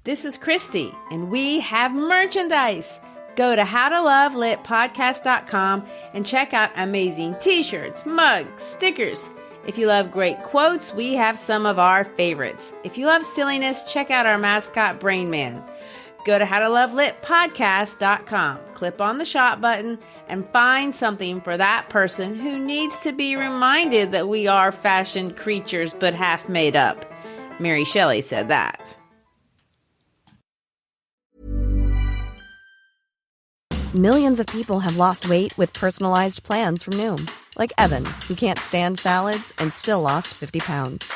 This is Christy, and we have merchandise. Go to howtolovelitpodcast.com and check out amazing t-shirts, mugs, stickers. If you love great quotes, we have some of our favorites. If you love silliness, check out our mascot, Brain Man. Go to howtolovelitpodcast.com, click on the shop button, and find something for that person who needs to be reminded that we are fashioned creatures but half made up. Mary Shelley said that. Millions of people have lost weight with personalized plans from Noom. Like Evan, who can't stand salads and still lost 50 pounds.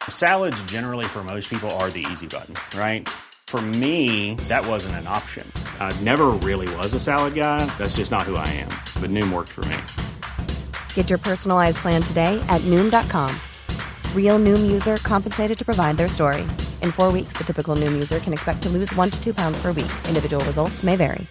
Salads generally for most people are the easy button, right? For me, that wasn't an option. I never really was a salad guy. That's just not who I am. But Noom worked for me. Get your personalized plan today at Noom.com. Real Noom user compensated to provide their story. In 4 weeks, the typical Noom user can expect to lose 1 to 2 pounds per week. Individual results may vary.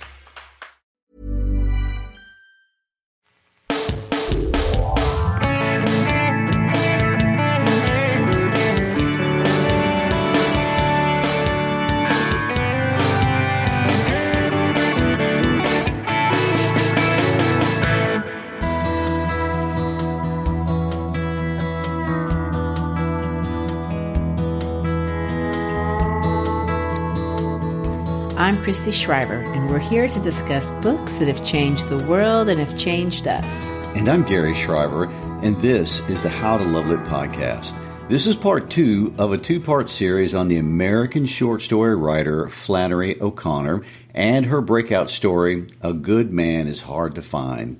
I'm Christy Schreiber, and we're here to discuss books that have changed the world and have changed us. And I'm Gary Schreiber, and this is the How to Love Lit podcast. This is part 2 of a 2-part series on the American short story writer Flannery O'Connor and her breakout story, A Good Man is Hard to Find.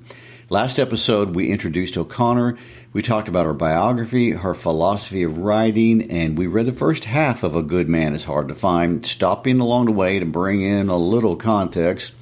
Last episode, we introduced O'Connor. We talked about her biography, her philosophy of writing, and we read the first half of A Good Man is Hard to Find, stopping along the way to bring in a little context.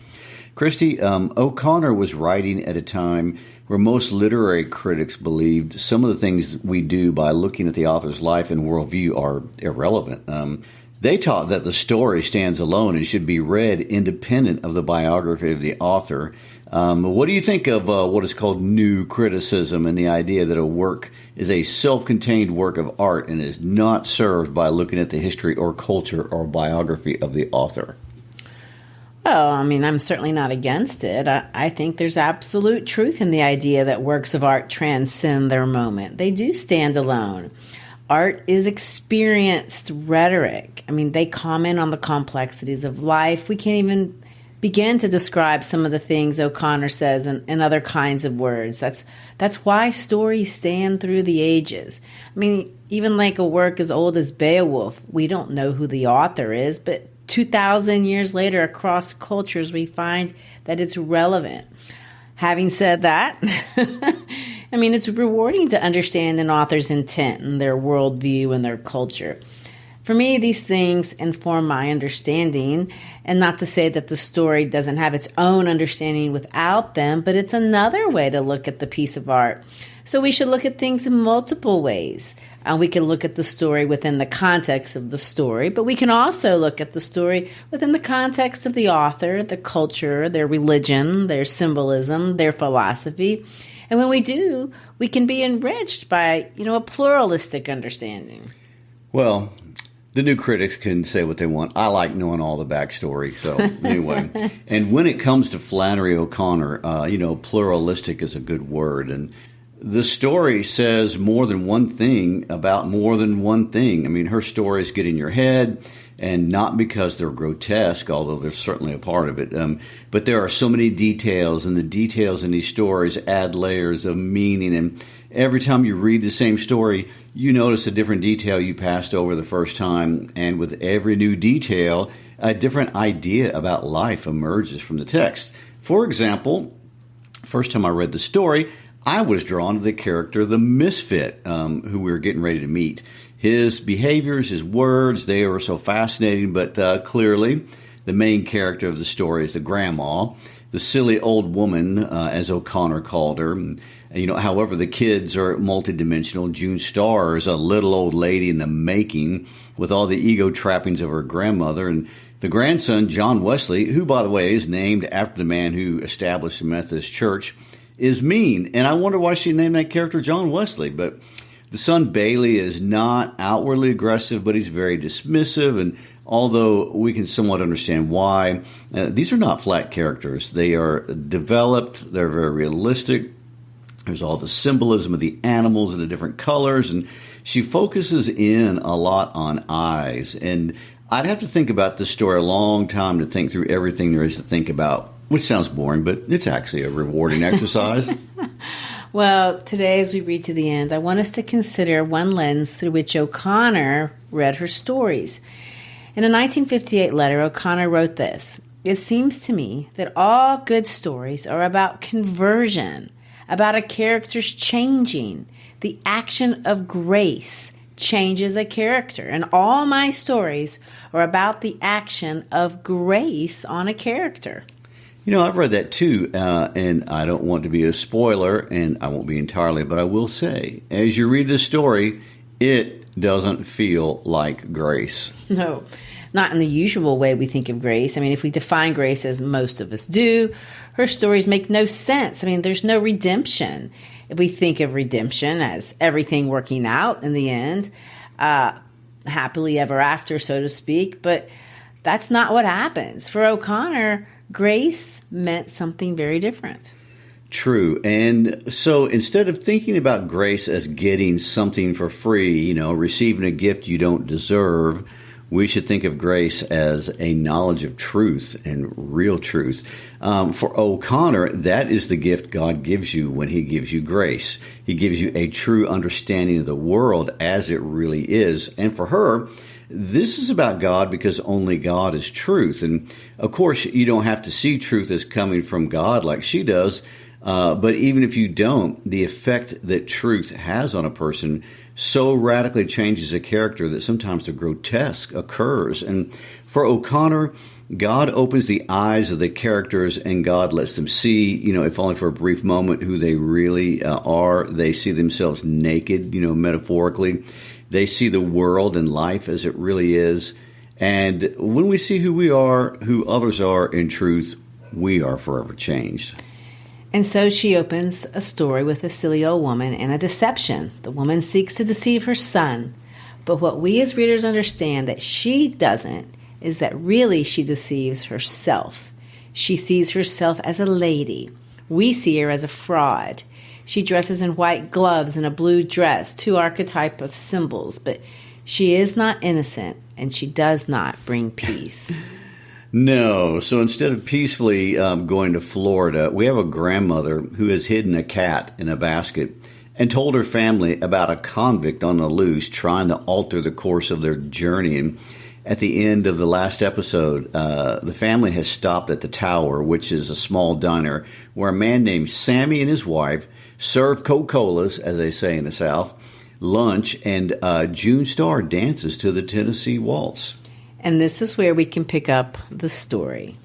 Christy, O'Connor was writing at a time where most literary critics believed some of the things we do by looking at the author's life and worldview are irrelevant. They taught that the story stands alone and should be read independent of the biography of the author. What do you think of what is called new criticism and the idea that a work is a self-contained work of art and is not served by looking at the history or culture or biography of the author? Well, I mean, I'm certainly not against it. I think there's absolute truth in the idea that works of art transcend their moment. They do stand alone. Art is experienced rhetoric. I mean, they comment on the complexities of life. We can't even begin to describe some of the things O'Connor says in other kinds of words. That's why stories stand through the ages. I mean, even like a work as old as Beowulf, we don't know who the author is, but 2,000 years later, across cultures, we find that it's relevant. Having said that, I mean, it's rewarding to understand an author's intent and their worldview and their culture. For me, these things inform my understanding, and not to say that the story doesn't have its own understanding without them, but it's another way to look at the piece of art. So we should look at things in multiple ways. We can look at the story within the context of the story, but we can also look at the story within the context of the author, the culture, their religion, their symbolism, their philosophy. And when we do, we can be enriched by, a pluralistic understanding. Well, the new critics can say what they want. I like knowing all the backstory. So anyway, and when it comes to Flannery O'Connor, pluralistic is a good word. And the story says more than one thing about more than one thing. I mean, her stories get in your head, and not because they're grotesque, although they're certainly a part of it. But there are so many details, and the details in these stories add layers of meaning. And every time you read the same story, you notice a different detail you passed over the first time. And with every new detail, a different idea about life emerges from the text. For example, first time I read the story, I was drawn to the character, the Misfit, who we were getting ready to meet. His behaviors, his words, they were so fascinating, but clearly the main character of the story is the grandma, the silly old woman, as O'Connor called her. And, however, the kids are multidimensional. June Starr is a little old lady in the making with all the ego trappings of her grandmother. And the grandson, John Wesley, who, by the way, is named after the man who established the Methodist Church, is mean. And I wonder why she named that character John Wesley. But the son Bailey is not outwardly aggressive, but he's very dismissive. And although we can somewhat understand why. These are not flat characters. They are developed. They're very realistic. There's all the symbolism of the animals and the different colors, and she focuses in a lot on eyes. And I'd have to think about this story a long time to think through everything there is to think about, which sounds boring, but it's actually a rewarding exercise. Well, today as we read to the end, I want us to consider one lens through which O'Connor read her stories. In a 1958 letter, O'Connor wrote this: "It seems to me that all good stories are about conversion, about a character's changing. The action of grace changes a character, and all my stories are about the action of grace on a character." I've read that too, and I don't want to be a spoiler, and I won't be entirely, but I will say, as you read this story, it doesn't feel like grace. No, not in the usual way we think of grace. I mean, if we define grace as most of us do, her stories make no sense. I mean, there's no redemption. If we think of redemption as everything working out in the end, happily ever after, so to speak, but that's not what happens. For O'Connor, grace meant something very different. True. And so instead of thinking about grace as getting something for free, receiving a gift you don't deserve, we should think of grace as a knowledge of truth and real truth. For O'Connor, that is the gift God gives you when he gives you grace. He gives you a true understanding of the world as it really is. And for her, this is about God because only God is truth. And of course, you don't have to see truth as coming from God like she does. But even if you don't, the effect that truth has on a person so radically changes a character that sometimes the grotesque occurs. And for O'Connor, God opens the eyes of the characters and God lets them see, if only for a brief moment, who they really are. They see themselves naked, metaphorically. They see the world and life as it really is. And when we see who we are, who others are in truth, we are forever changed. And so she opens a story with a silly old woman and a deception. The woman seeks to deceive her son. But what we as readers understand that she doesn't is that really she deceives herself. She sees herself as a lady. We see her as a fraud. She dresses in white gloves and a blue dress, two archetypes of symbols, but she is not innocent and she does not bring peace. No. So instead of peacefully going to Florida, we have a grandmother who has hidden a cat in a basket and told her family about a convict on the loose trying to alter the course of their journey. And at the end of the last episode, the family has stopped at the Tower, which is a small diner, where a man named Sammy and his wife serve Coca-Colas, as they say in the South, lunch, and June Star dances to the Tennessee Waltz. And this is where we can pick up the story.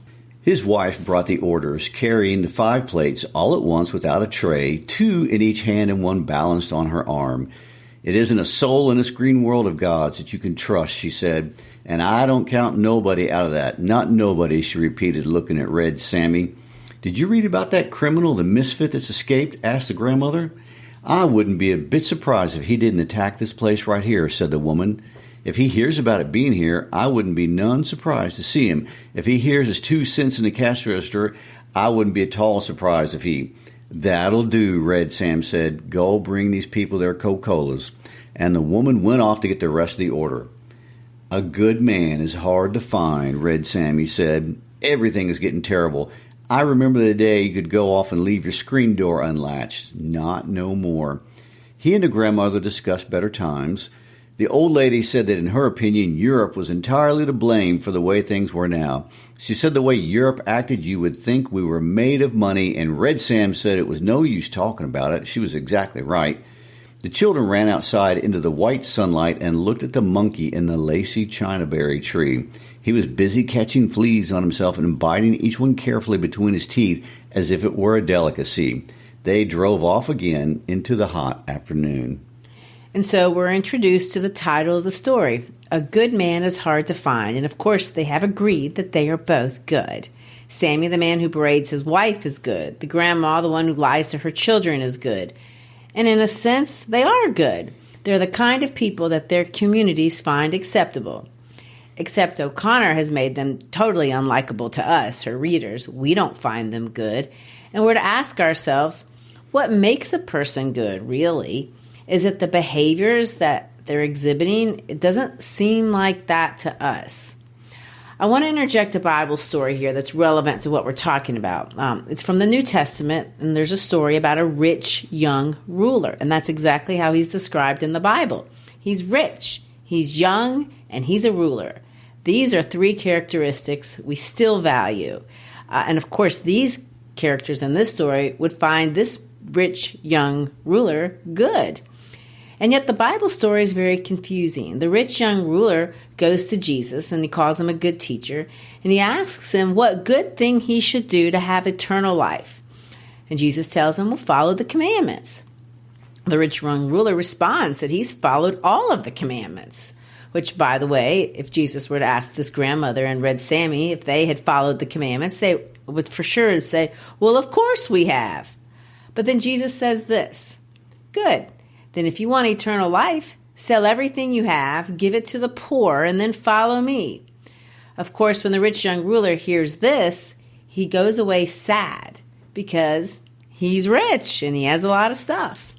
His wife brought the orders, carrying the 5 plates all at once without a tray, 2 in each hand and 1 balanced on her arm. "It isn't a soul in this green world of God's that you can trust," she said, "and I don't count nobody out of that. Not nobody," she repeated, looking at Red Sammy. "Did you read about that criminal, the Misfit that's escaped?" asked the grandmother. "I wouldn't be a bit surprised if he didn't attack this place right here," said the woman. "If he hears about it being here, I wouldn't be none surprised to see him. If he hears his 2 cents in the cash register, I wouldn't be at all surprised if he—" "That'll do," Red Sam said. "Go bring these people their Coca-Colas." And the woman went off to get the rest of the order. "A good man is hard to find," Red Sammy said. "Everything is getting terrible. I remember the day you could go off and leave your screen door unlatched. Not no more." He and the grandmother discussed better times. The old lady said that in her opinion, Europe was entirely to blame for the way things were now. She said the way Europe acted, you would think we were made of money, and Red Sam said it was no use talking about it. She was exactly right. The children ran outside into the white sunlight and looked at the monkey in the lacy chinaberry tree. He was busy catching fleas on himself and biting each one carefully between his teeth as if it were a delicacy. They drove off again into the hot afternoon. And so we're introduced to the title of the story. A good man is hard to find. And of course, they have agreed that they are both good. Sammy, the man who berates his wife, is good. The grandma, the one who lies to her children, is good. And in a sense, they are good. They're the kind of people that their communities find acceptable. Except O'Connor has made them totally unlikable to us, her readers. We don't find them good. And we're to ask ourselves, what makes a person good, really? Is it the behaviors that they're exhibiting? It doesn't seem like that to us. I want to interject a Bible story here that's relevant to what we're talking about. It's from the New Testament, and there's a story about a rich young ruler, and that's exactly how he's described in the Bible. He's rich, he's young, and he's a ruler. These are three characteristics we still value. And of course, these characters in this story would find this rich young ruler good. And yet the Bible story is very confusing. The rich young ruler goes to Jesus, and he calls him a good teacher, and he asks him what good thing he should do to have eternal life. And Jesus tells him, well, follow the commandments. The rich young ruler responds that he's followed all of the commandments, which, by the way, if Jesus were to ask this grandmother and Red Sammy if they had followed the commandments, they would for sure say, well, of course we have. But then Jesus says this, good. Then if you want eternal life, sell everything you have, give it to the poor, and then follow me. Of course, when the rich young ruler hears this, he goes away sad because he's rich and he has a lot of stuff.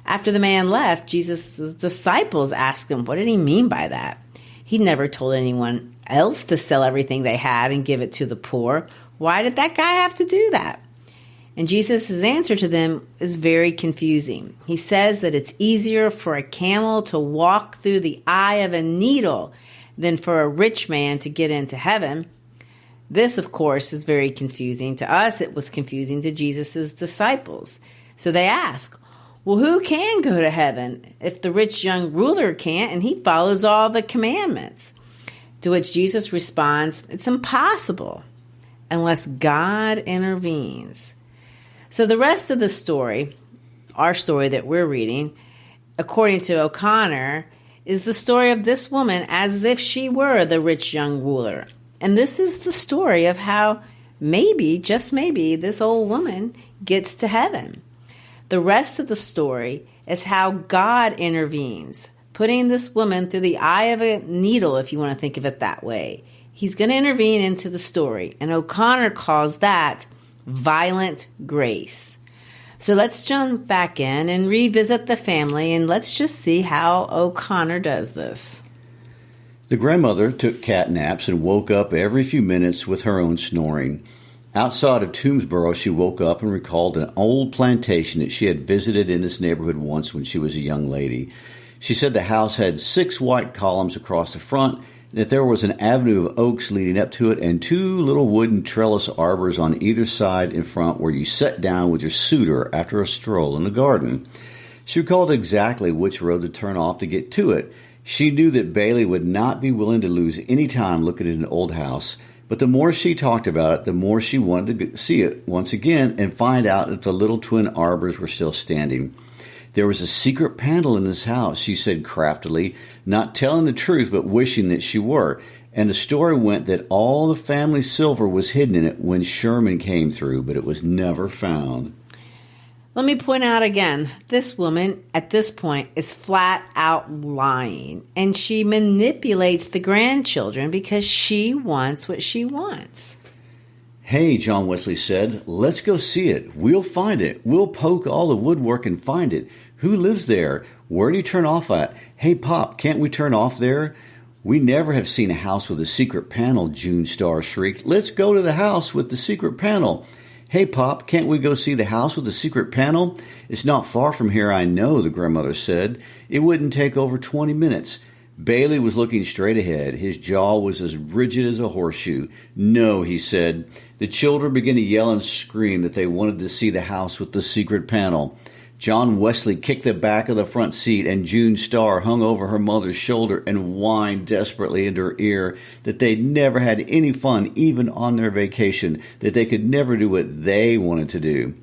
After the man left, Jesus' disciples asked him, what did he mean by that? He never told anyone else to sell everything they had and give it to the poor. Why did that guy have to do that? And Jesus' answer to them is very confusing. He says that it's easier for a camel to walk through the eye of a needle than for a rich man to get into heaven. This, of course, is very confusing. To us, it was confusing to Jesus' disciples. So they ask, well, who can go to heaven if the rich young ruler can't and he follows all the commandments? To which Jesus responds, it's impossible unless God intervenes. So the rest of the story, our story that we're reading, according to O'Connor, is the story of this woman as if she were the rich young ruler. And this is the story of how maybe, just maybe, this old woman gets to heaven. The rest of the story is how God intervenes, putting this woman through the eye of a needle, if you want to think of it that way. He's going to intervene into the story, and O'Connor calls that violent grace. So let's jump back in and revisit the family, and let's just see how O'Connor does this. The grandmother took cat naps and woke up every few minutes with her own snoring. Outside of Toomsboro, she woke up and recalled an old plantation that she had visited in this neighborhood once when she was a young lady. She said the house had 6 white columns across the front, that there was an avenue of oaks leading up to it and 2 little wooden trellis arbors on either side in front where you sat down with your suitor after a stroll in the garden. She recalled exactly which road to turn off to get to it. She knew that Bailey would not be willing to lose any time looking at an old house, but the more she talked about it, the more she wanted to see it once again and find out if the little twin arbors were still standing. There was a secret panel in this house, she said craftily, not telling the truth but wishing that she were. And the story went that all the family silver was hidden in it when Sherman came through, but it was never found. Let me point out again, this woman at this point is flat out lying, and she manipulates the grandchildren because she wants what she wants. Hey, John Wesley said, let's go see it. We'll find it. We'll poke all the woodwork and find it. Who lives there? Where do you turn off at? Hey, Pop, can't we turn off there? We never have seen a house with a secret panel, June Star shrieked. Let's go to the house with the secret panel. Hey, Pop, can't we go see the house with the secret panel? It's not far from here, I know, the grandmother said. It wouldn't take over 20 minutes. Bailey was looking straight ahead. His jaw was as rigid as a horseshoe. No, he said. The children began to yell and scream that they wanted to see the house with the secret panel. John Wesley kicked the back of the front seat, and June Starr hung over her mother's shoulder and whined desperately into her ear that they'd never had any fun even on their vacation, that they could never do what they wanted to do.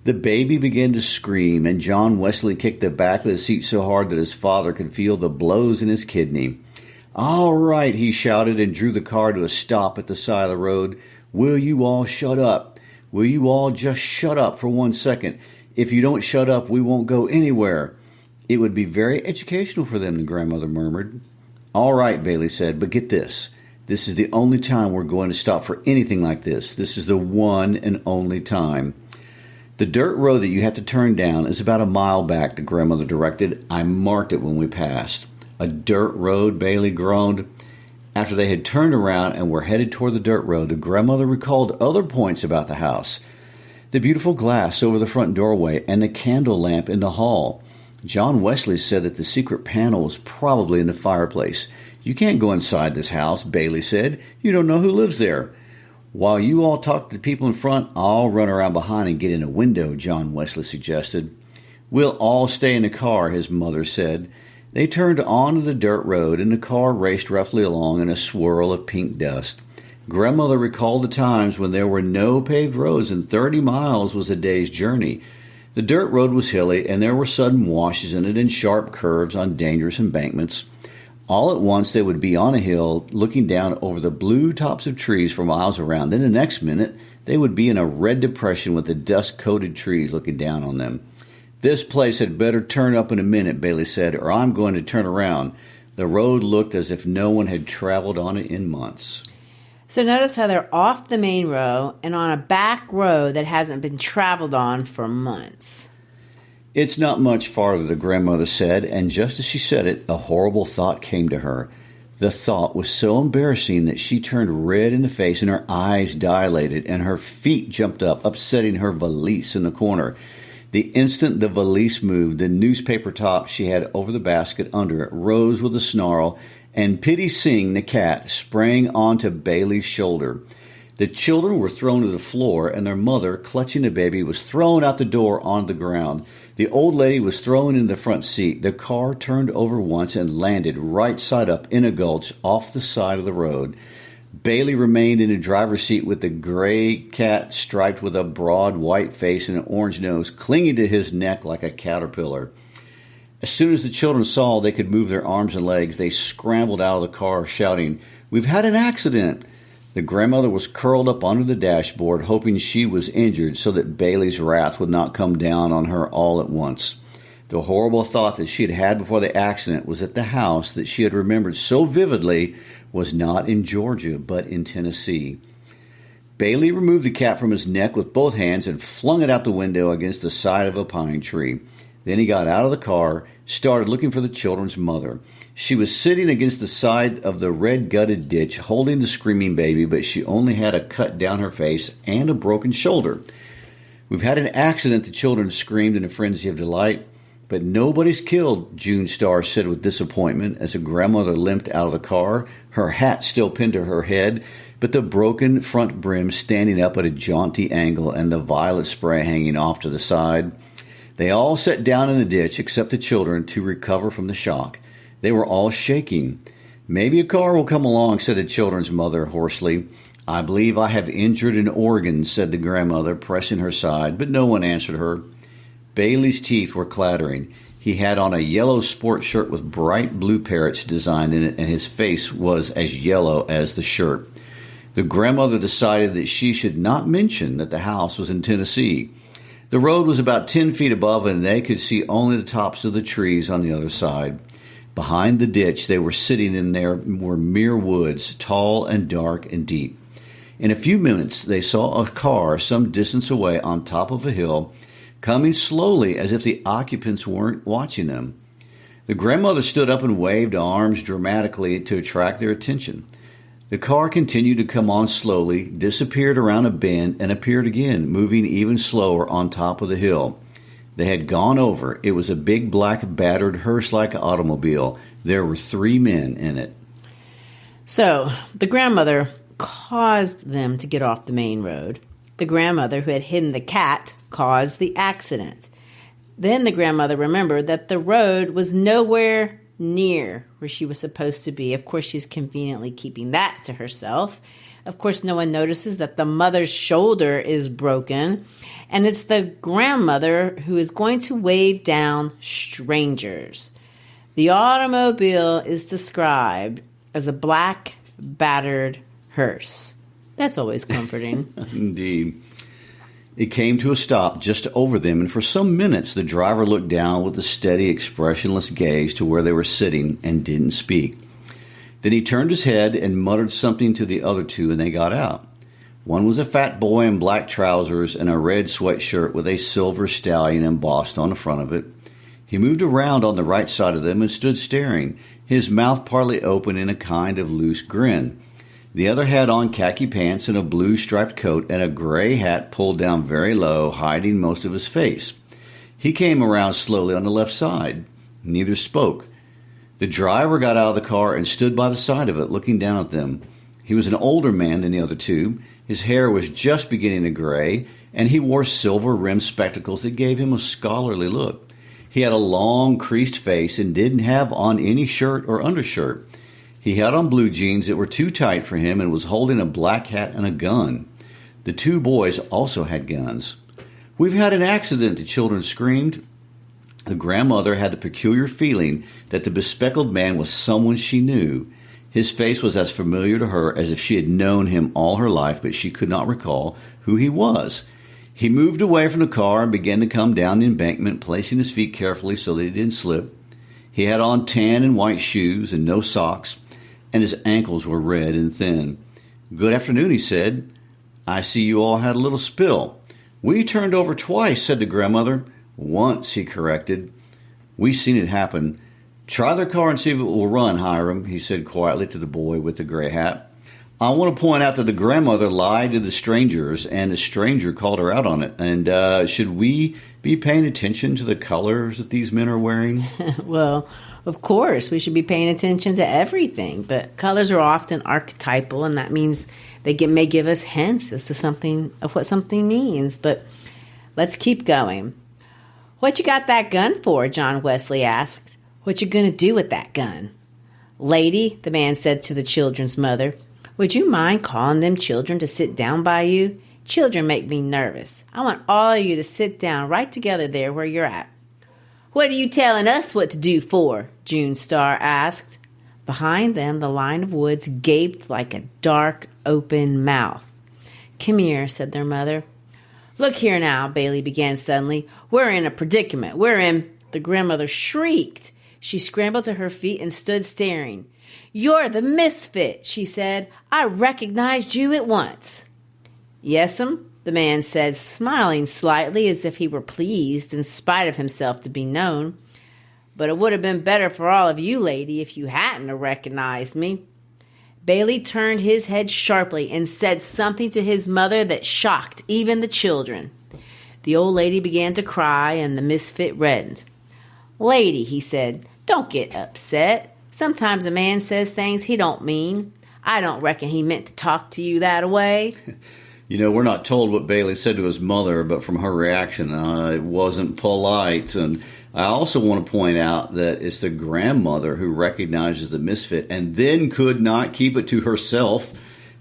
The baby began to scream, and John Wesley kicked the back of the seat so hard that his father could feel the blows in his kidney. All right, he shouted and drew the car to a stop at the side of the road. Will you all shut up? Will you all just shut up for 1 second? If you don't shut up, we won't go anywhere. It would be very educational for them, the grandmother murmured. All right, Bailey said, but get this. This is the only time we're going to stop for anything like this. This is the one and only time. The dirt road that you have to turn down is about a mile back, the grandmother directed. I marked it when we passed. A dirt road, Bailey groaned. After they had turned around and were headed toward the dirt road, the grandmother recalled other points about the house. The beautiful glass over the front doorway and the candle lamp in the hall. John Wesley said that the secret panel was probably in the fireplace. You can't go inside this house, Bailey said. You don't know who lives there. While you all talk to the people in front, I'll run around behind and get in a window, John Wesley suggested. We'll all stay in the car, his mother said. They turned onto the dirt road, and the car raced roughly along in a swirl of pink dust. Grandmother recalled the times when there were no paved roads and 30 miles was a day's journey. The dirt road was hilly, and there were sudden washes in it and sharp curves on dangerous embankments. All at once they would be on a hill looking down over the blue tops of trees for miles around. Then the next minute they would be in a red depression with the dust-coated trees looking down on them. This place had better turn up in a minute, Bailey said, or I'm going to turn around. The road looked as if no one had traveled on it in months. So notice how they're off the main road and on a back road that hasn't been traveled on for months. It's not much farther, the grandmother said, and just as she said it, a horrible thought came to her. The thought was so embarrassing that she turned red in the face and her eyes dilated and her feet jumped up, upsetting her valise in the corner. The instant the valise moved, the newspaper top she had over the basket under it rose with a snarl, and Pitty Sing, the cat, sprang onto Bailey's shoulder. The children were thrown to the floor, and their mother, clutching the baby, was thrown out the door onto the ground. The old lady was thrown in the front seat. The car turned over once and landed right side up in a gulch off the side of the road. Bailey remained in the driver's seat with the gray cat striped with a broad white face and an orange nose clinging to his neck like a caterpillar. As soon as the children saw they could move their arms and legs, they scrambled out of the car shouting, "We've had an accident!" The grandmother was curled up under the dashboard, hoping she was injured so that Bailey's wrath would not come down on her all at once. The horrible thought that she had had before the accident was that the house that she had remembered so vividly was not in Georgia, but in Tennessee. Bailey removed the cat from his neck with both hands and flung it out the window against the side of a pine tree. Then he got out of the car, started looking for the children's mother. She was sitting against the side of the red-gutted ditch, holding the screaming baby, but she only had a cut down her face and a broken shoulder. "We've had an accident," the children screamed in a frenzy of delight. "But nobody's killed," June Starr said with disappointment as a grandmother limped out of the car, her hat still pinned to her head, but the broken front brim standing up at a jaunty angle and the violet spray hanging off to the side. They all sat down in the ditch except the children to recover from the shock. They were all shaking. "Maybe a car will come along," said the children's mother hoarsely. "I believe I have injured an organ," said the grandmother, pressing her side, but no one answered her. Bailey's teeth were clattering. He had on a yellow sports shirt with bright blue parrots designed in it, and his face was as yellow as the shirt. The grandmother decided that she should not mention that the house was in Tennessee. The road was about 10 feet above, and they could see only the tops of the trees on the other side. Behind the ditch they were sitting in there were mere woods, tall and dark and deep. In a few minutes they saw a car some distance away on top of a hill, coming slowly as if the occupants weren't watching them. The grandmother stood up and waved arms dramatically to attract their attention. The car continued to come on slowly, disappeared around a bend, and appeared again, moving even slower on top of the hill. They had gone over. It was a big, black, battered, hearse-like automobile. There were 3 men in it. So the grandmother caused them to get off the main road. The grandmother who had hidden the cat caused the accident. Then the grandmother remembered that the road was nowhere near where she was supposed to be. Of course, she's conveniently keeping that to herself. Of course, no one notices that the mother's shoulder is broken, and it's the grandmother who is going to wave down strangers. The automobile is described as a black, battered hearse. That's always comforting. Indeed. It came to a stop just over them, and for some minutes the driver looked down with a steady, expressionless gaze to where they were sitting and didn't speak. Then he turned his head and muttered something to the other two, and they got out. One was a fat boy in black trousers and a red sweatshirt with a silver stallion embossed on the front of it. He moved around on the right side of them and stood staring, his mouth partly open in a kind of loose grin. The other had on khaki pants and a blue striped coat and a gray hat pulled down very low, hiding most of his face. He came around slowly on the left side. Neither spoke. The driver got out of the car and stood by the side of it, looking down at them. He was an older man than the other two. His hair was just beginning to gray, and he wore silver-rimmed spectacles that gave him a scholarly look. He had a long, creased face and didn't have on any shirt or undershirt. He had on blue jeans that were too tight for him and was holding a black hat and a gun. The two boys also had guns. "We've had an accident," the children screamed. The grandmother had the peculiar feeling that the bespectacled man was someone she knew. His face was as familiar to her as if she had known him all her life, but she could not recall who he was. He moved away from the car and began to come down the embankment, placing his feet carefully so that he didn't slip. He had on tan and white shoes and no socks, and his ankles were red and thin. "Good afternoon," he said. "I see you all had a little spill." "We turned over twice," said the grandmother. "Once," he corrected. "We seen it happen. Try their car and see if it will run, Hiram," he said quietly to the boy with the gray hat. I want to point out that the grandmother lied to the strangers, and the stranger called her out on it. And should we be paying attention to the colors that these men are wearing? Well, of course, we should be paying attention to everything, but colors are often archetypal, and that means they may give us hints as to something of what something means. But let's keep going. "What you got that gun for?" John Wesley asked. "What you gonna do with that gun?" "Lady," the man said to the children's mother, "would you mind calling them children to sit down by you? Children make me nervous. I want all of you to sit down right together there where you're at." "What are you telling us what to do for?" June Star asked. Behind them, the line of woods gaped like a dark, open mouth. "Come here," said their mother. "Look here now," Bailey began suddenly. "We're in a predicament. The grandmother shrieked. She scrambled to her feet and stood staring. "You're the Misfit," she said. "I recognized you at once." "Yes'm," the man said, smiling slightly as if he were pleased in spite of himself to be known. "But it would have been better for all of you, lady, if you hadn't recognized me." Bailey turned his head sharply and said something to his mother that shocked even the children. The old lady began to cry, and the Misfit reddened. "Lady," he said, "don't get upset. Sometimes a man says things he don't mean. I don't reckon he meant to talk to you that way." You know, we're not told what Bailey said to his mother, but from her reaction, it wasn't polite. And I also want to point out that it's the grandmother who recognizes the Misfit and then could not keep it to herself.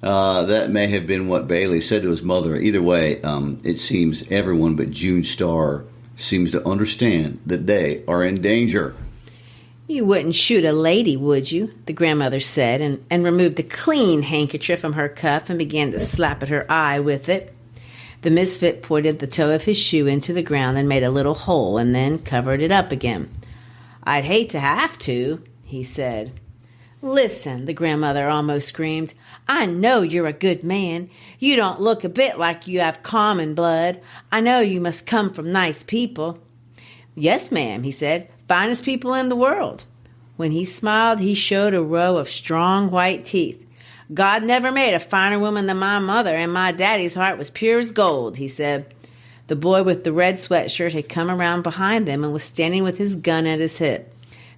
That may have been what Bailey said to his mother. Either way, it seems everyone but June Star seems to understand that they are in danger. "You wouldn't shoot a lady, would you?" the grandmother said, and removed a clean handkerchief from her cuff and began to slap at her eye with it. The Misfit pointed the toe of his shoe into the ground and made a little hole and then covered it up again. "I'd hate to have to," he said. "Listen," the grandmother almost screamed. "I know you're a good man. You don't look a bit like you have common blood. I know you must come from nice people." "Yes, ma'am," he said. "Finest people in the world." When he smiled, he showed a row of strong white teeth. "God never made a finer woman than my mother, and my daddy's heart was pure as gold," he said. The boy with the red sweatshirt had come around behind them and was standing with his gun at his hip.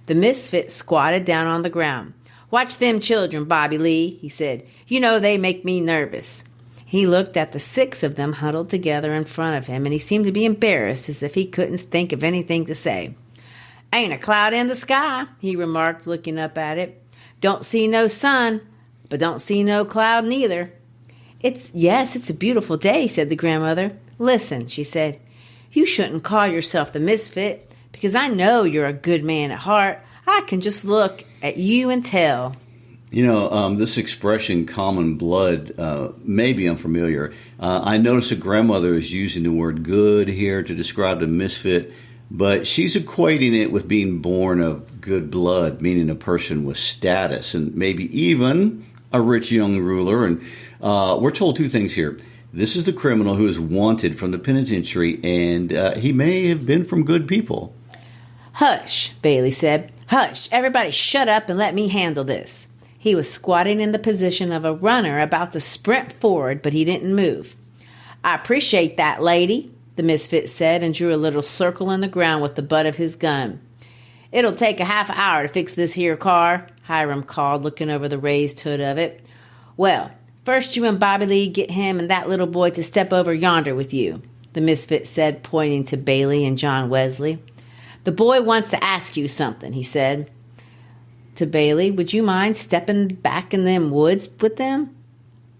The Misfit squatted down on the ground. "Watch them children, Bobby Lee," he said. "You know they make me nervous." He looked at the 6 of them huddled together in front of him, and he seemed to be embarrassed as if he couldn't think of anything to say. "Ain't a cloud in the sky," he remarked, looking up at it. "Don't see no sun, but don't see no cloud neither." It's a beautiful day," said the grandmother. "Listen," she said, "you shouldn't call yourself the Misfit, because I know you're a good man at heart. I can just look at you and tell." You know, this expression, common blood, may be unfamiliar. I noticed the grandmother is using the word good here to describe the Misfit. But she's equating it with being born of good blood, meaning a person with status and maybe even a rich young ruler. And we're told two things here. This is the criminal who is wanted from the penitentiary, and he may have been from good people. Hush, Bailey said. Hush, everybody shut up and let me handle this. He was squatting in the position of a runner about to sprint forward, but he didn't move. I appreciate that, lady, the misfit said, and drew a little circle in the ground with the butt of his gun. It'll take a half hour to fix this here car, Hiram called, looking over the raised hood of it. Well, first you and Bobby Lee get him and that little boy to step over yonder with you, the misfit said, pointing to Bailey and John Wesley. The boy wants to ask you something, he said. To Bailey, would you mind stepping back in them woods with them?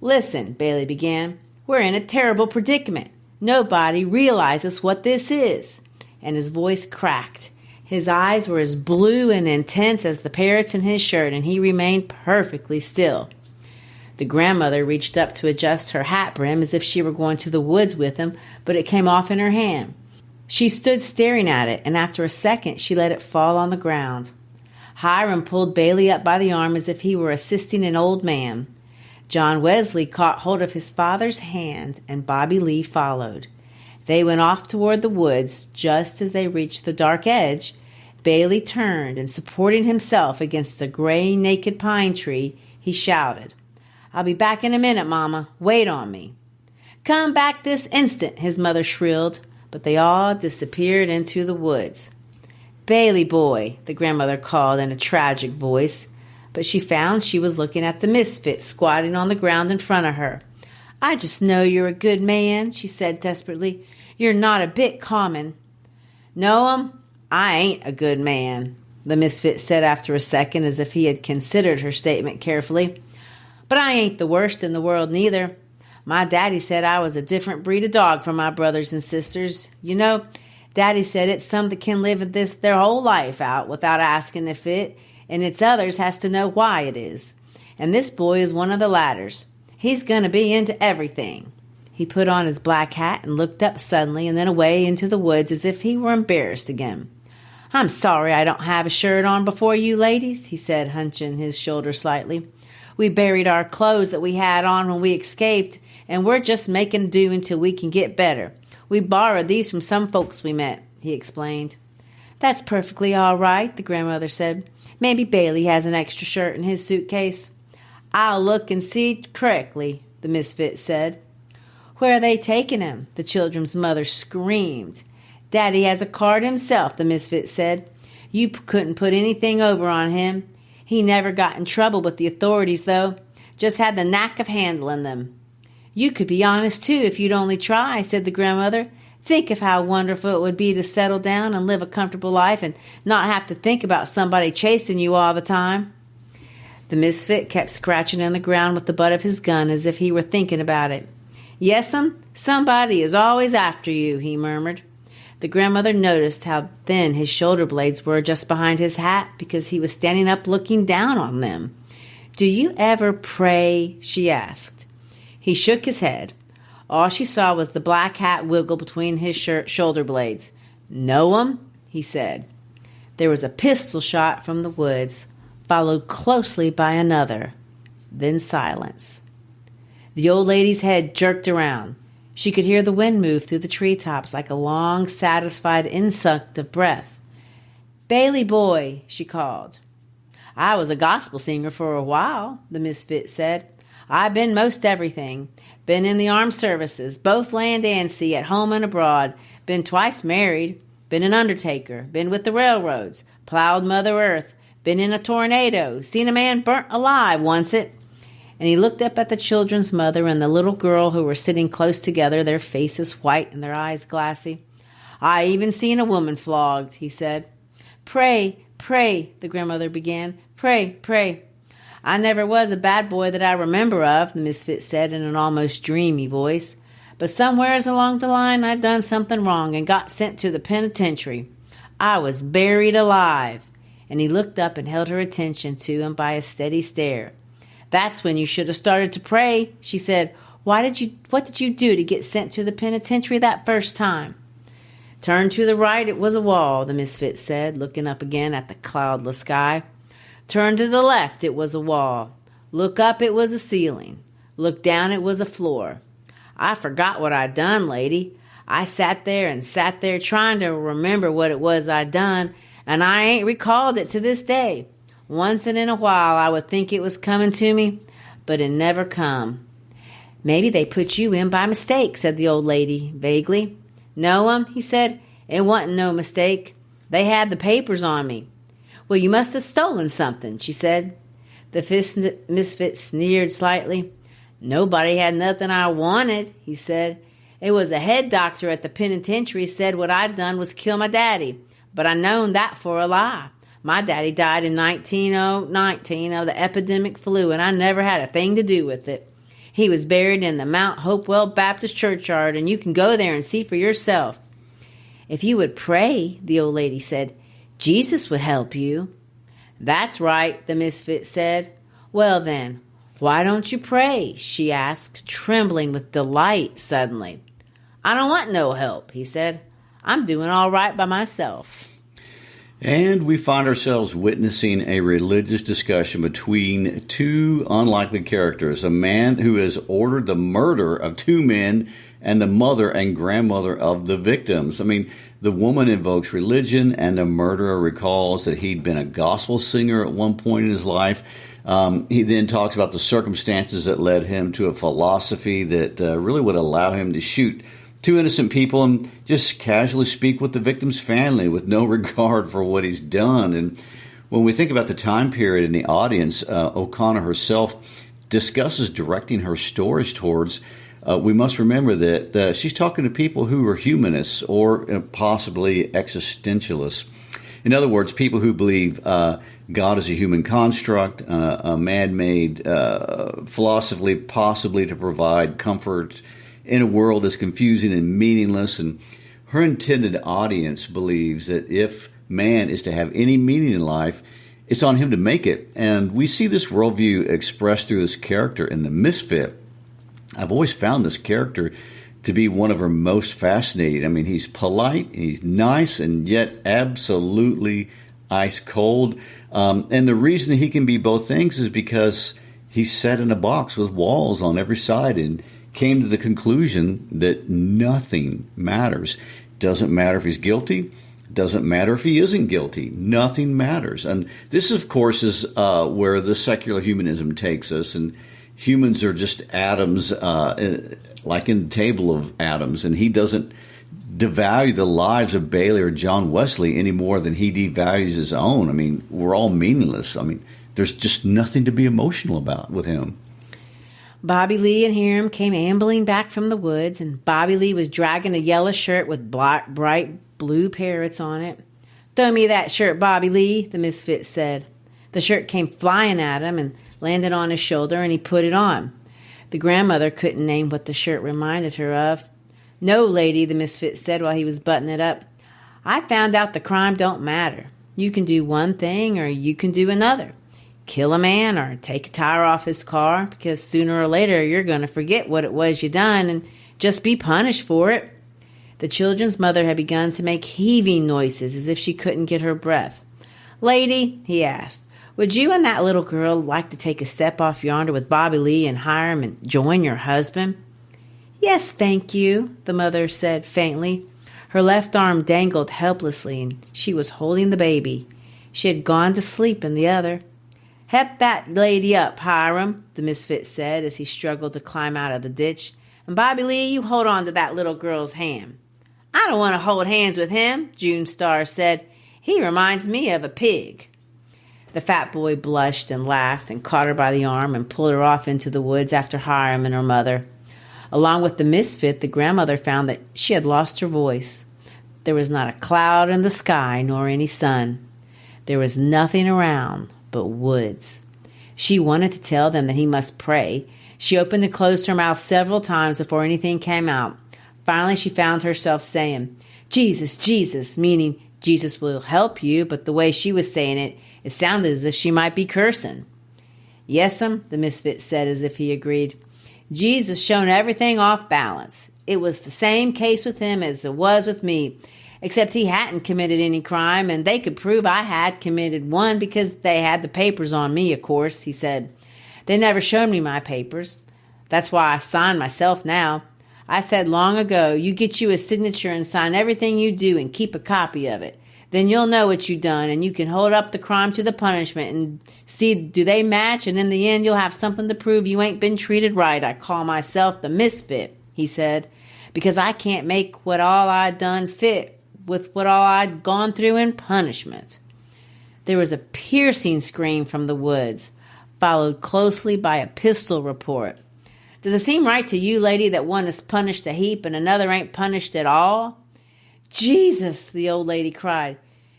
Listen, Bailey began, we're in a terrible predicament. Nobody realizes what this is. And his voice cracked. His eyes were as blue and intense as the parrots in his shirt, and he remained perfectly still. The grandmother reached up to adjust her hat brim as if she were going to the woods with him, but it came off in her hand. She stood staring at it, and after a second she let it fall on the ground. Hiram pulled Bailey up by the arm as if he were assisting an old man. John Wesley caught hold of his father's hand, and Bobby Lee followed. They went off toward the woods. Just as they reached the dark edge, Bailey turned, and supporting himself against a gray, naked pine tree, he shouted, I'll be back in a minute, Mama. Wait on me. Come back this instant, his mother shrilled, but they all disappeared into the woods. Bailey boy, the grandmother called in a tragic voice, but she found she was looking at the misfit squatting on the ground in front of her. I just know you're a good man, she said desperately. You're not a bit common. Know I ain't a good man, the misfit said after a second, as if he had considered her statement carefully. But I ain't the worst in the world neither. My daddy said I was a different breed of dog from my brothers and sisters. You know, Daddy said it's some that can live this their whole life out without asking if it, and it's others has to know why it is. And this boy is one of the latters. He's going to be into everything. He put on his black hat and looked up suddenly and then away into the woods as if he were embarrassed again. I'm sorry I don't have a shirt on before you ladies, he said, hunching his shoulder slightly. We buried our clothes that we had on when we escaped, and we're just making do until we can get better. We borrowed these from some folks we met, he explained. That's perfectly all right, the grandmother said. Maybe Bailey has an extra shirt in his suitcase. I'll look and see correctly, the misfit said. Where are they taking him? The children's mother screamed. Daddy has a card himself, the misfit said. You couldn't put anything over on him. He never got in trouble with the authorities, though. Just had the knack of handling them. You could be honest, too, if you'd only try, said the grandmother. Think of how wonderful it would be to settle down and live a comfortable life and not have to think about somebody chasing you all the time. The misfit kept scratching on the ground with the butt of his gun as if he were thinking about it. Yes'm, somebody is always after you, he murmured. The grandmother noticed how thin his shoulder blades were just behind his hat because he was standing up looking down on them. Do you ever pray? She asked. He shook his head. All she saw was the black hat wiggle between his shoulder blades. Know 'em? He said. There was a pistol shot from the woods, followed closely by another. Then silence. The old lady's head jerked around. She could hear the wind move through the treetops like a long, satisfied insect of breath. Bailey boy, she called. I was a gospel singer for a while, the misfit said. I've been most everything. Been in the armed services, both land and sea, at home and abroad. Been twice married. Been an undertaker. Been with the railroads. Plowed Mother Earth. Been in a tornado. Seen a man burnt alive oncet. And he looked up at the children's mother and the little girl who were sitting close together, their faces white and their eyes glassy. I even seen a woman flogged, he said. Pray, pray, the grandmother began. Pray, pray. I never was a bad boy that I remember of, the misfit said in an almost dreamy voice. But somewheres along the line I'd done something wrong and got sent to the penitentiary. I was buried alive. And he looked up and held her attention to him by a steady stare. That's when you should have started to pray, she said. What did you do to get sent to the penitentiary that first time? Turn to the right, it was a wall, the misfit said, looking up again at the cloudless sky. Turn to the left, it was a wall. Look up, it was a ceiling. Look down, it was a floor. I forgot what I'd done, lady. I sat there trying to remember what it was I'd done, and I ain't recalled it to this day. Once in a while I would think it was coming to me, but it never come. Maybe they put you in by mistake, said the old lady vaguely. No, he said. It wasn't no mistake. They had the papers on me. Well, you must have stolen something, she said. The misfit sneered slightly. Nobody had nothing I wanted, he said. It was a head doctor at the penitentiary said what I'd done was kill my daddy, but I known that for a lie. My daddy died in 1919 of the epidemic flu, and I never had a thing to do with it. He was buried in the Mount Hopewell Baptist churchyard, and you can go there and see for yourself. If you would pray, the old lady said, Jesus would help you. That's right, the misfit said. Well then, why don't you pray? She asked, trembling with delight suddenly. I don't want no help, he said. I'm doing all right by myself. And we find ourselves witnessing a religious discussion between two unlikely characters, a man who has ordered the murder of two men and the mother and grandmother of the victims. I mean, the woman invokes religion, and the murderer recalls that he'd been a gospel singer at one point in his life. He then talks about the circumstances that led him to a philosophy that really would allow him to shoot two innocent people and just casually speak with the victim's family with no regard for what he's done. And when we think about the time period in the audience, O'Connor herself discusses directing her stories towards, we must remember that she's talking to people who are humanists or possibly existentialists. In other words, people who believe God is a human construct, a man-made philosophy possibly to provide comfort in a world that's confusing and meaningless. And her intended audience believes that if man is to have any meaning in life, it's on him to make it. And we see this worldview expressed through this character in The Misfit. I've always found this character to be one of her most fascinating. I mean, he's polite, he's nice, and yet absolutely ice cold. And the reason he can be both things is because he's set in a box with walls on every side and came to the conclusion that nothing matters. Doesn't matter if he's guilty. Doesn't matter if he isn't guilty. Nothing matters. And this, of course, is where the secular humanism takes us. And humans are just atoms, like in the table of atoms. And he doesn't devalue the lives of Bailey or John Wesley any more than he devalues his own. I mean, we're all meaningless. I mean, there's just nothing to be emotional about with him. Bobby Lee and Hiram came ambling back from the woods, and Bobby Lee was dragging a yellow shirt with bright blue parrots on it. Throw me that shirt, Bobby Lee, the misfit said. The shirt came flying at him and landed on his shoulder, and he put it on. The grandmother couldn't name what the shirt reminded her of. No, lady, the misfit said while he was buttoning it up. I found out the crime don't matter. You can do one thing or you can do another. Kill a man or take a tire off his car, because sooner or later you're going to forget what it was you done and just be punished for it. The children's mother had begun to make heaving noises as if she couldn't get her breath. Lady, he asked, would you and that little girl like to take a step off yonder with Bobby Lee and Hiram and join your husband? Yes, thank you, the mother said faintly. Her left arm dangled helplessly, and she was holding the baby. She had gone to sleep in the other. Help that lady up, Hiram, the misfit said as he struggled to climb out of the ditch. And Bobby Lee, you hold on to that little girl's hand. I don't want to hold hands with him, June Star said. He reminds me of a pig. The fat boy blushed and laughed and caught her by the arm and pulled her off into the woods after Hiram and her mother. Along with the misfit, the grandmother found that she had lost her voice. There was not a cloud in the sky nor any sun. There was nothing around but woods. She wanted to tell them that he must pray. She opened and closed her mouth several times before anything came out. Finally, she found herself saying, Jesus, Jesus, meaning Jesus will help you, but the way she was saying it, it sounded as if she might be cursing. Yes'm, the misfit said as if he agreed. Jesus shown everything off balance. It was the same case with him as it was with me, except he hadn't committed any crime, and they could prove I had committed one because they had the papers on me, of course, he said. They never showed me my papers. That's why I sign myself now. I said long ago, you get you a signature and sign everything you do and keep a copy of it. Then you'll know what you've done, and you can hold up the crime to the punishment and see, do they match? And in the end, you'll have something to prove you ain't been treated right. I call myself the Misfit, he said, because I can't make what all I'd done fit with what all I'd gone through in punishment. There was a piercing scream from the woods, followed closely by a pistol report. Does it seem right to you, lady, that one is punished a heap and another ain't punished at all? Jesus, the old lady cried.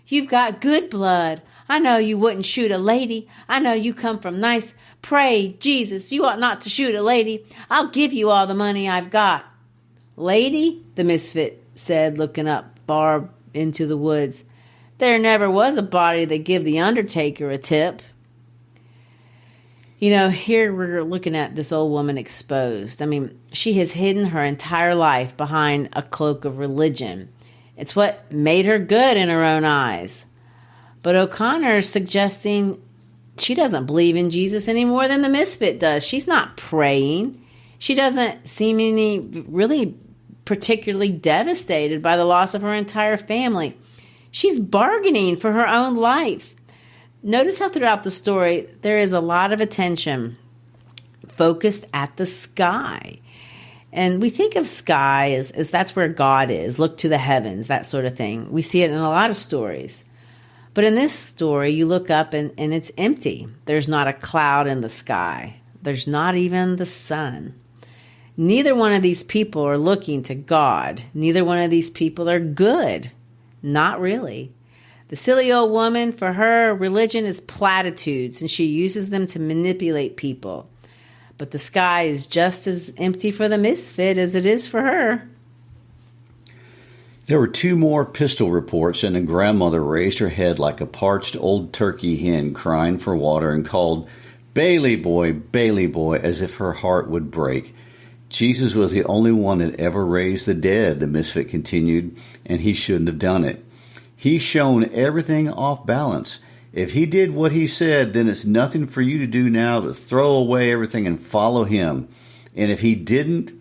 You've got good blood. I know you wouldn't shoot a lady. I know you come from nice. Pray, Jesus, you ought not to shoot a lady. I'll give you all the money I've got. Lady, the Misfit said, looking up far into the woods. There never was a body that give the undertaker a tip. You know, here we're looking at this old woman exposed. I mean, she has hidden her entire life behind a cloak of religion. It's what made her good in her own eyes. But O'Connor is suggesting she doesn't believe in Jesus any more than the Misfit does. She's not praying. She doesn't seem any really particularly devastated by the loss of her entire family. She's bargaining for her own life. Notice how throughout the story there is a lot of attention focused at the sky. And we think of sky as that's where God is. Look to the heavens, that sort of thing. We see it in a lot of stories. But in this story, you look up and it's empty. There's not a cloud in the sky. There's not even the sun. Neither one of these people are looking to God. Neither one of these people are good. Not really. The silly old woman, for her, religion is platitudes, and she uses them to manipulate people. But the sky is just as empty for the Misfit as it is for her. There were 2 more pistol reports, and the grandmother raised her head like a parched old turkey hen crying for water and called, Bailey boy, as if her heart would break. Jesus was the only one that ever raised the dead, the Misfit continued, and he shouldn't have done it. He's shown everything off balance. If he did what he said, then it's nothing for you to do now but throw away everything and follow him. And if he didn't,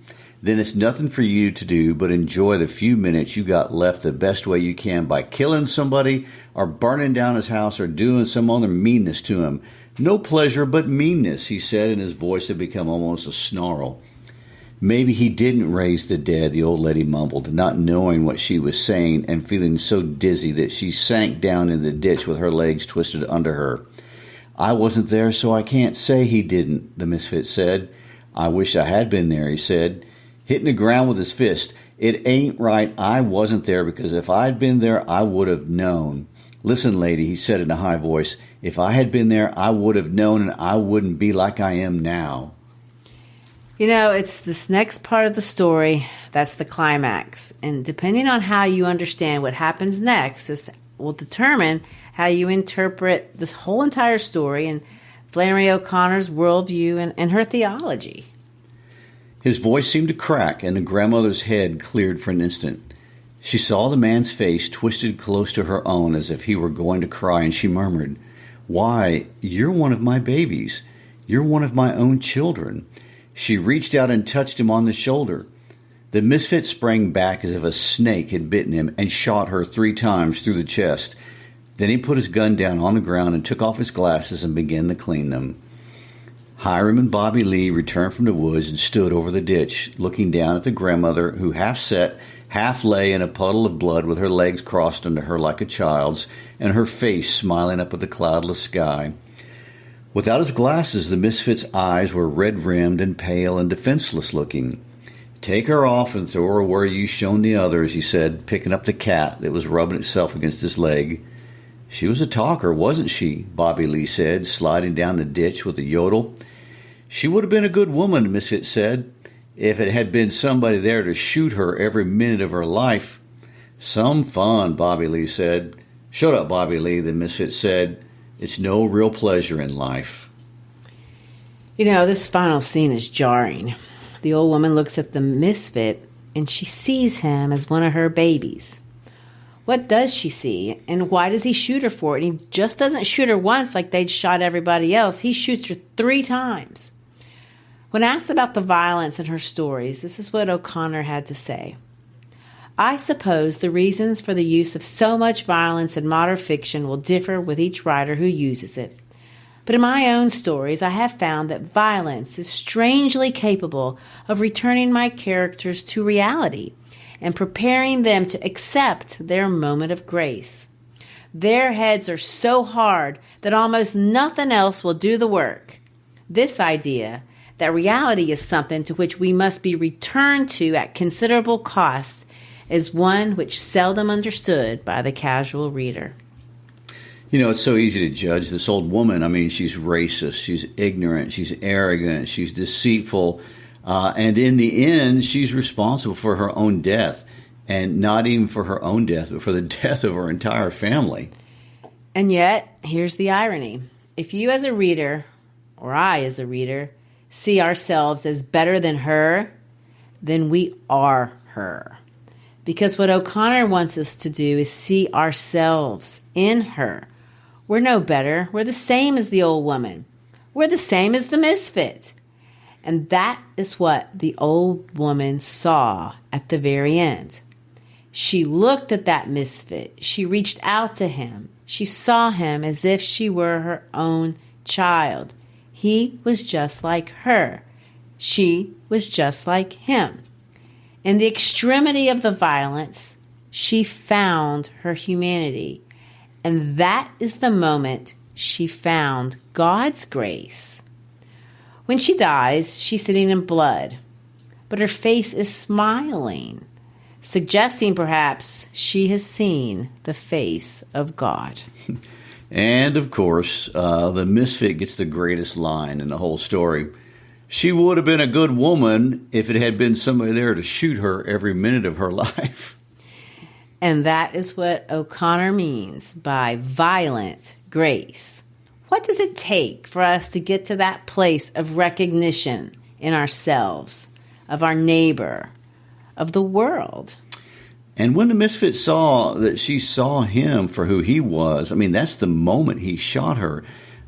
then it's nothing for you to do but enjoy the few minutes you got left the best way you can by killing somebody or burning down his house or doing some other meanness to him. No pleasure but meanness, he said, and his voice had become almost a snarl. Maybe he didn't raise the dead, the old lady mumbled, not knowing what she was saying and feeling so dizzy that she sank down in the ditch with her legs twisted under her. I wasn't there, so I can't say he didn't, the Misfit said. I wish I had been there, he said, hitting the ground with his fist. It ain't right I wasn't there, because if I'd been there, I would have known. Listen, lady, he said in a high voice, if I had been there, I would have known, and I wouldn't be like I am now. You know, it's this next part of the story that's the climax. And depending on how you understand what happens next, this will determine how you interpret this whole entire story and Flannery O'Connor's worldview and her theology. His voice seemed to crack, and the grandmother's head cleared for an instant. She saw the man's face twisted close to her own as if he were going to cry, and she murmured, Why, you're one of my babies. You're one of my own children. She reached out and touched him on the shoulder. The Misfit sprang back as if a snake had bitten him and shot her 3 times through the chest. Then he put his gun down on the ground and took off his glasses and began to clean them. Hiram and Bobby Lee returned from the woods and stood over the ditch, looking down at the grandmother, who half sat, half lay in a puddle of blood with her legs crossed under her like a child's, and her face smiling up at the cloudless sky. Without his glasses, the Misfit's eyes were red-rimmed and pale and defenseless-looking. Take her off and throw her where you shown the others, he said, picking up the cat that was rubbing itself against his leg. She was a talker, wasn't she? Bobby Lee said, sliding down the ditch with a yodel. She would have been a good woman, the Misfit said, if it had been somebody there to shoot her every minute of her life. Some fun, Bobby Lee said. Shut up, Bobby Lee, the Misfit said. It's no real pleasure in life. You know, this final scene is jarring. The old woman looks at the Misfit, and she sees him as one of her babies. What does she see, and why does he shoot her for it? And he just doesn't shoot her once like they'd shot everybody else. He shoots her 3 times. When asked about the violence in her stories, this is what O'Connor had to say. I suppose the reasons for the use of so much violence in modern fiction will differ with each writer who uses it. But in my own stories, I have found that violence is strangely capable of returning my characters to reality and preparing them to accept their moment of grace. Their heads are so hard that almost nothing else will do the work. This idea that reality is something to which we must be returned to at considerable cost is one which seldom understood by the casual reader. You know, it's so easy to judge this old woman. I mean, she's racist, she's ignorant, she's arrogant, she's deceitful, and in the end, she's responsible for her own death, and not even for her own death, but for the death of her entire family. And yet, here's the irony. If you as a reader, or I as a reader, see ourselves as better than her, then we are her. Because what O'Connor wants us to do is see ourselves in her. We're no better. We're the same as the old woman. We're the same as the misfit. And that is what the old woman saw at the very end. She looked at that misfit. She reached out to him. She saw him as if she were her own child. He was just like her. She was just like him. In the extremity of the violence, she found her humanity. And that is the moment she found God's grace. When she dies, she's sitting in blood, but her face is smiling, suggesting perhaps she has seen the face of God. And, of course, the misfit gets the greatest line in the whole story. She would have been a good woman if it had been somebody there to shoot her every minute of her life. And that is what O'Connor means by violent grace. What does it take for us to get to that place of recognition in ourselves, of our neighbor, of the world? And when the misfit saw that she saw him for who he was, I mean, that's the moment he shot her.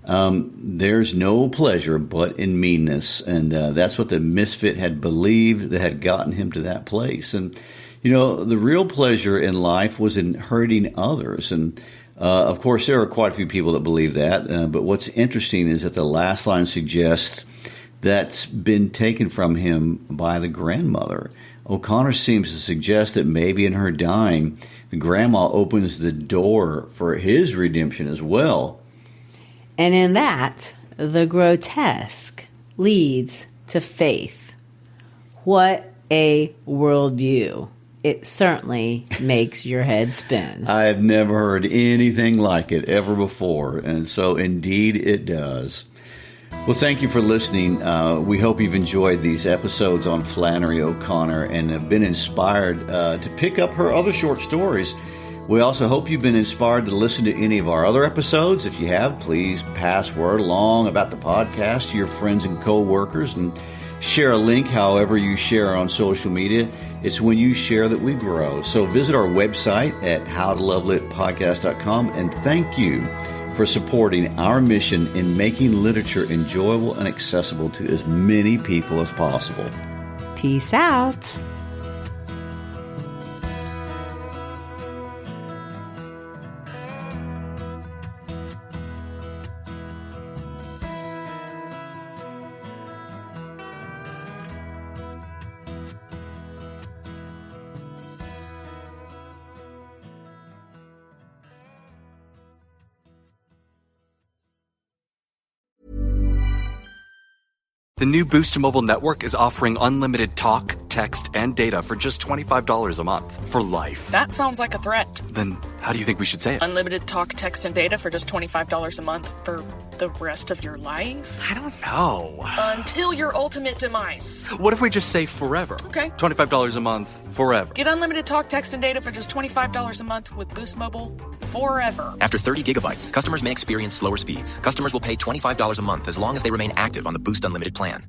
There's no pleasure but in meanness. And that's what the misfit had believed that had gotten him to that place. And, you know, the real pleasure in life was in hurting others. And, of course, there are quite a few people that believe that. But what's interesting is that the last line suggests that's been taken from him by the grandmother. O'Connor seems to suggest that maybe in her dying, the grandma opens the door for his redemption as well. And in that, the grotesque leads to faith. What a worldview. It certainly makes your head spin. I have never heard anything like it ever before, and so indeed it does. Well, thank you for listening. We hope you've enjoyed these episodes on Flannery O'Connor and have been inspired to pick up her other short stories. We also hope you've been inspired to listen to any of our other episodes. If you have, please pass word along about the podcast to your friends and co-workers and share a link however you share on social media. It's when you share that we grow. So visit our website at howtolovelitpodcast.com, and thank you for supporting our mission in making literature enjoyable and accessible to as many people as possible. Peace out. The new Boost Mobile network is offering unlimited talk, text, and data for just $25 a month for life. That sounds like a threat. Then how do you think we should say it? Unlimited talk, text, and data for just $25 a month for the rest of your life? I don't know. Until your ultimate demise. What if we just say forever? Okay. $25 a month, forever. Get unlimited talk, text, and data for just $25 a month with Boost Mobile forever. After 30 gigabytes, customers may experience slower speeds. Customers will pay $25 a month as long as they remain active on the Boost Unlimited plan.